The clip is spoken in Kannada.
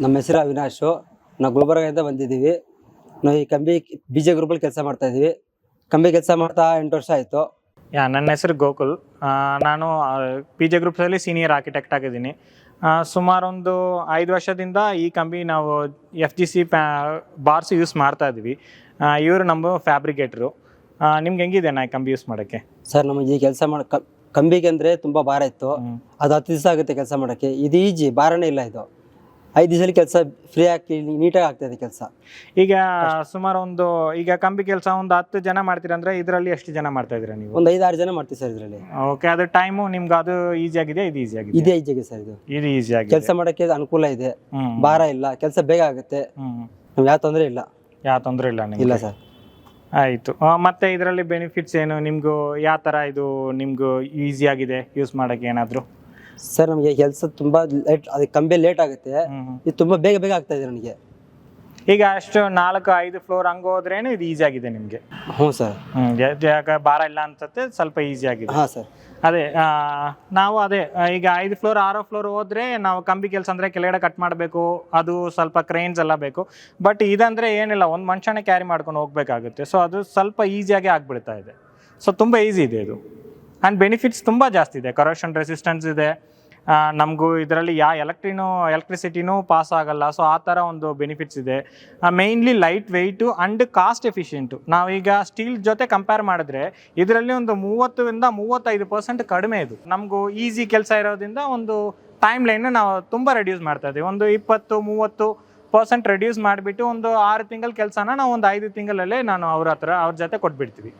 ನಮ್ಮ ಹೆಸರು ಅವಿನಾಶು. ನಾವು ಗುಲ್ಬರ್ಗದಿಂದ ಬಂದಿದ್ದೀವಿ. ನಾವು ಈ ಕಂಬಿ BJ ಗ್ರೂಪಲ್ಲಿ ಕೆಲಸ ಮಾಡ್ತಾ ಇದ್ದೀವಿ. ಕಂಬಿ ಕೆಲಸ ಮಾಡ್ತಾ 8 ವರ್ಷ ಆಯಿತು. ನನ್ನ ಹೆಸರು ಗೋಕುಲ್. ನಾನು PJ ಗ್ರೂಪ್ಸಲ್ಲಿ ಸೀನಿಯರ್ ಆರ್ಕಿಟೆಕ್ಟ್ ಆಗಿದ್ದೀನಿ. ಸುಮಾರು ಒಂದು 5 ವರ್ಷದಿಂದ ಈ ಕಂಬಿ ನಾವು FGC ಬಾರ್ಸ್ ಯೂಸ್ ಮಾಡ್ತಾ ಇದ್ದೀವಿ. ಇವರು ನಮ್ಮ ಫ್ಯಾಬ್ರಿಕೇಟ್ರು. ನಿಮ್ಗೆ ಹೆಂಗಿದೆ ನಾ ಕಂಬಿ ಯೂಸ್ ಮಾಡೋಕ್ಕೆ? ಸರ್, ನಮಗೆ ಈ ಕೆಲಸ ಕಂಬಿಗೆ ಅಂದರೆ ತುಂಬ ಭಾರ ಇತ್ತು. ಅದು 10 ದಿವಸ ಆಗುತ್ತೆ ಕೆಲಸ ಮಾಡೋಕ್ಕೆ. ಇದು ಈಜಿ, ಭಾರನೇ ಇಲ್ಲ. ಇದು 5 ದಿವಸದಲ್ಲಿ ಕೆಲಸ ಫ್ರೀ ಆಗಿ ನೀಟಾಗಿ ಆಗ್ತಾಯಿದೆ ಕೆಲಸ. ಈಗ ಸುಮಾರು ಈಗ ಕಂಬಿ ಕೆಲಸ ಒಂದು 10 ಜನ ಮಾಡ್ತೀರಂದ್ರೆ ಇದರಲ್ಲಿ ಎಷ್ಟು ಜನ ಮಾಡ್ತಾ ಇದ್ದೀರಾ ನೀವು? ಒಂದು 5-6 ಜನ ಮಾಡ್ತೀವಿ ಸರ್ ಇದರಲ್ಲಿ. ಓಕೆ, ಅದು ಟೈಮು ನಿಮ್ಗೆ ಅದು ಈಸಿ ಆಗಿದೆ, ಇದು ಈಸಿ ಆಗಿದೆ? ಇದೇ ಈಜಿ ಸರ್. ಇದು ಈಸಿ ಆಗಿದೆ, ಕೆಲಸ ಮಾಡೋಕ್ಕೆ ಅನುಕೂಲ ಇದೆ, ಭಾರ ಇಲ್ಲ, ಕೆಲಸ ಬೇಗ ಆಗುತ್ತೆ. ನಮ್ಗೆ ಯಾವ ತೊಂದರೆ ಇಲ್ಲ. ಯಾವ ತೊಂದರೆ ಇಲ್ಲ ನಿಮ್ಗೆ? ಇಲ್ಲ ಸರ್. ಆಯಿತು. ಮತ್ತು ಇದರಲ್ಲಿ ಬೆನಿಫಿಟ್ಸ್ ಏನು ನಿಮಗೂ? ಯಾವ ಥರ ಇದು ನಿಮಗೂ ಈಸಿ ಆಗಿದೆ ಯೂಸ್ ಮಾಡೋಕ್ಕೆ ಏನಾದರೂ? ಸರ್, ನಮಗೆ ಕೆಲಸ ತುಂಬ ಲೇಟ್, ಅದಕ್ಕೆ ಕಂಬಿ ಲೇಟ್ ಆಗುತ್ತೆ. ಇದು ತುಂಬ ಬೇಗ ಬೇಗ ಆಗ್ತಾ ಇದೆ ನನಗೆ. ಈಗ ಅಷ್ಟು 4-5 ಫ್ಲೋರ್ ಹಂಗೆ ಹೋದ್ರೇನು ಇದು ಈಸಿ ಆಗಿದೆ ನಿಮಗೆ? ಹ್ಞೂ ಸರ್. ಯಾಕೆ ಭಾರ ಇಲ್ಲ ಅನ್ಸುತ್ತೆ, ಸ್ವಲ್ಪ ಈಸಿ ಆಗಿದೆ. ಹಾಂ ಸರ್. ಅದೇ ನಾವು ಈಗ 5 ಫ್ಲೋರ್ 6 ಫ್ಲೋರ್ ಹೋದ್ರೆ ನಾವು ಕಂಬಿ ಕೆಲಸ ಅಂದರೆ ಕೆಳಗಡೆ ಕಟ್ ಮಾಡಬೇಕು, ಅದು ಸ್ವಲ್ಪ ಕ್ರೇನ್ಸ್ ಎಲ್ಲ ಬೇಕು. ಬಟ್ ಇದಂದರೆ ಏನಿಲ್ಲ, ಒಂದು ಮನುಷ್ಯನೇ ಕ್ಯಾರಿ ಮಾಡ್ಕೊಂಡು ಹೋಗ್ಬೇಕಾಗುತ್ತೆ. ಸೊ ಅದು ಸ್ವಲ್ಪ ಈಸಿಯಾಗಿ ಆಗಿಬಿಡ್ತಾ ಇದೆ. ಸೊ ತುಂಬ ಈಸಿ ಇದೆ ಇದು. ಆ್ಯಂಡ್ ಬೆನಿಫಿಟ್ಸ್ ತುಂಬ ಜಾಸ್ತಿ ಇದೆ. ಕರೋಷನ್ ರೆಸಿಸ್ಟೆನ್ಸ್ ಇದೆ. ನಮಗೂ ಇದರಲ್ಲಿ ಎಲೆಕ್ಟ್ರಿಸಿಟಿನೂ ಪಾಸ್ ಆಗಲ್ಲ. ಸೊ ಆ ಥರ ಒಂದು ಬೆನಿಫಿಟ್ಸ್ ಇದೆ. Mainly light weight and cost efficient. ನಾವೀಗ ಸ್ಟೀಲ್ ಜೊತೆ ಕಂಪೇರ್ ಮಾಡಿದ್ರೆ ಇದರಲ್ಲಿ ಒಂದು 30-35% ಕಡಿಮೆ ಇದು. ನಮಗೂ ಈಸಿ ಕೆಲಸ ಇರೋದ್ರಿಂದ ಒಂದು ಟೈಮ್ ಲೈನ್ ನಾವು ತುಂಬ ರೆಡ್ಯೂಸ್ ಮಾಡ್ತಾ ಇದ್ದೀವಿ. ಒಂದು 20-30% ರೆಡ್ಯೂಸ್ ಮಾಡಿಬಿಟ್ಟು ಒಂದು 6 ತಿಂಗಳ ಕೆಲಸನ ನಾವು ಒಂದು 5 ತಿಂಗಳಲ್ಲೇ ಅವ್ರ ಜೊತೆ ಕೊಟ್ಬಿಡ್ತೀವಿ.